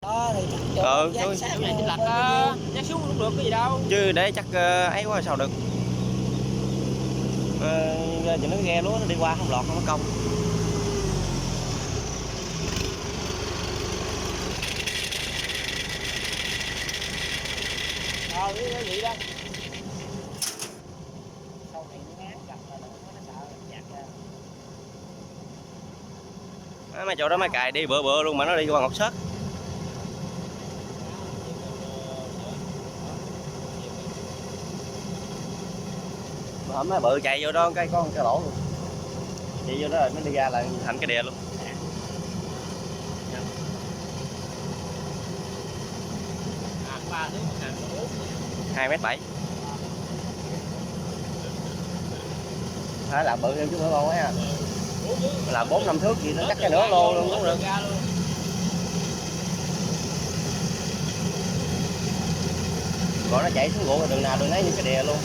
Đó thì tôi sát này chích lạch đó, nhát xuống cũng được cái gì đâu. Chứ để chắc ấy quá sao được. Cho nó ghe lúa nó đi qua không lọt không có công. Cái gì đó. sau này nó ngán gặp là nó sợ chặt ra. Mấy chỗ đó mấy cài đi bữa bữa luôn mà nó đi qua Ngọc Sớt. Hổm mấy bự chạy vô đó cái có cái lỗ luôn. Chạy vô đó rồi nó đi ra là thành cái đè luôn. 2m7. Phải làm bự thêm chút nữa không á. Là 4-5 thước gì nó cắt cái nửa lô luôn cũng được. Còn nó chạy xuống ruộng đường nào đường nấy như cái đè luôn.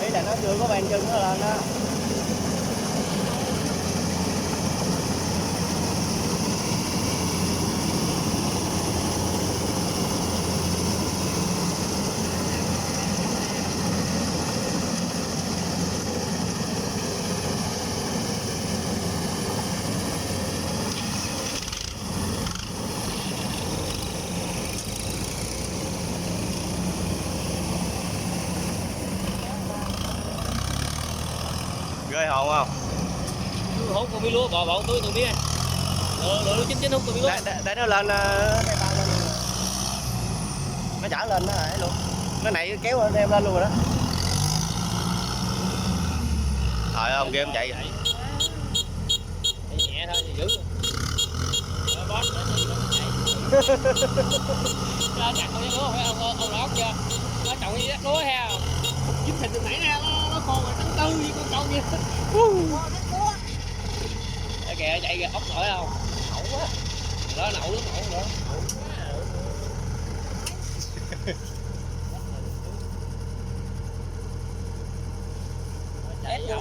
Ý là nó chưa có ban chân nó lên đó. Ghê hồn không? Hút con bí lúa bò bò túi tôi biết. Lựa chín hút con bí lúa. Để nó lên nó chở lên nó ấy luôn. Nó này kéo đem lên luôn rồi đó. Trời ơi, ông game chạy vậy. Nhẹ thôi dữ. Boss nó chạy. Lo chặt con lúa phải ông lót chưa? Nó trồng cái đất lúa ha. Dính thịt từ nãy ra nó khô rồi tháng tư với con trâu vậy. Để kìa chạy kìa ốc nổi không? Nậu quá. Đó nậu nữa.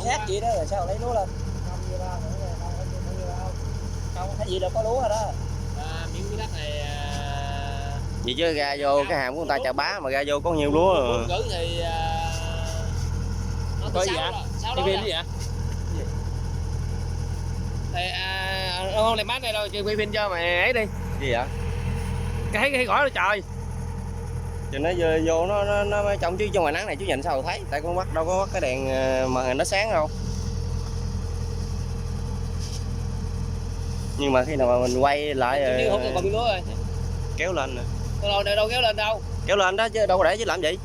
Sát gì đó rồi sao lấy lúa lên không thấy gì đâu có lúa rồi đó. Miếng cái đất này Vậy chứ ra vô cái hàm của người ta chà bá mà ra vô có nhiều lúa rồi. cử thì nó có gì ạ? TV cái gì ạ? Thì không làm bán này đâu, quay phim cho mày ấy đi. Gì vậy? Cái gỏi đó trời. Chứ nó vô nó mới trông chứ trong ngoài nắng này chú nhìn sao thấy, tại con bắt đâu có bắt cái đèn màn hình nó sáng đâu. Nhưng mà khi nào mà mình quay lại Còn lúa rồi. Kéo lên nè. Đâu kéo lên đâu. Kéo lên đó chứ đâu có để chứ làm gì.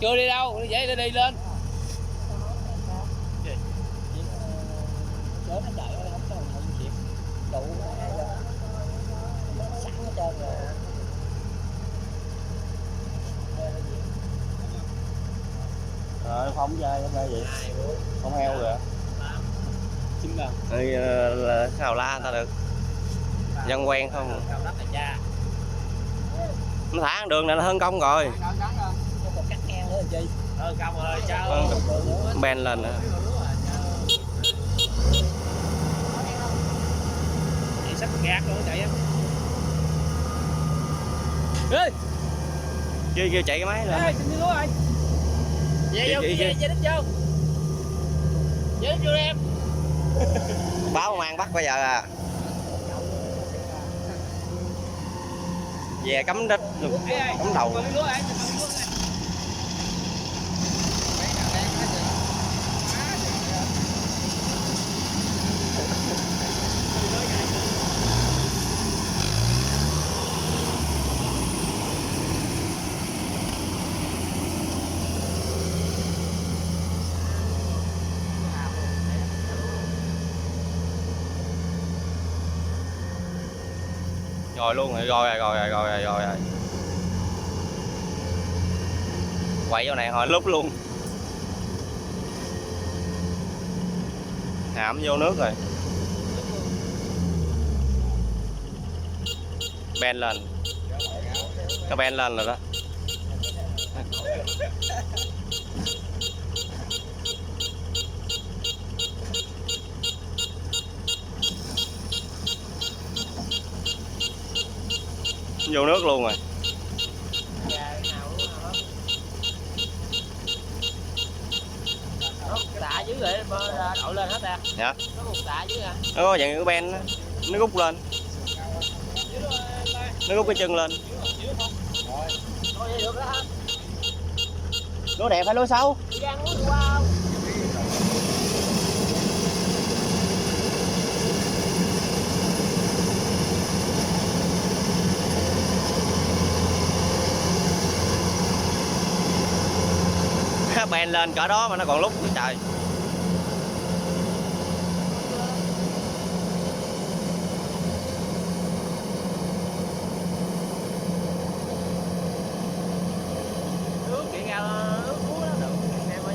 Chưa đi đâu, dễ đi lên. Chở nó chạy không có không chuyện đủ sẵn hết trơn rồi. Rồi phóng dây gì? Không heo rồi. 9 lần. Là khào la người ta được. Dân quen không? Nó thả đường này là hơn công rồi. Còn cắt ngang nữa chi? Công rồi sao? Ben lên nữa. Chị sắp gạt luôn chạy á. Kêu chạy cái máy lên. Ê, xin lúa rồi. Về vô kia, về đít vô. Về đít vô em. Báo công an bắt bây giờ à. Về cấm đít, cấm đầu. Rồi luôn rồi. Quậy vô này hồi lúc luôn. Hãm vô nước rồi. Ben lên. Cái ben lên rồi đó. Vô nước luôn rồi. Nó tạ dưới rồi đội lên hết ra. Dạ. Nó cục tạ dưới à. Nó có dạng cái ben đó. Nó rút lên. Nó rút cái chân lên. Thôi vậy được đó hả? Lúa đẹp hay lúa xấu? Đi ăn uống qua không? Ben lên cỡ đó mà nó còn lúc nữa trời. Nước kìa ra nước cua đó được. Em ơi.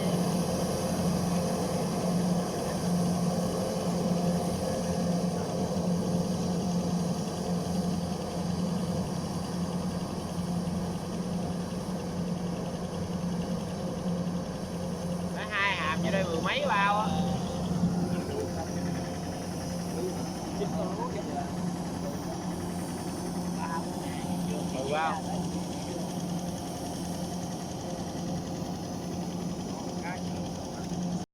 Phải 2 hàm vô đây 10 mấy bao á. Mười bao.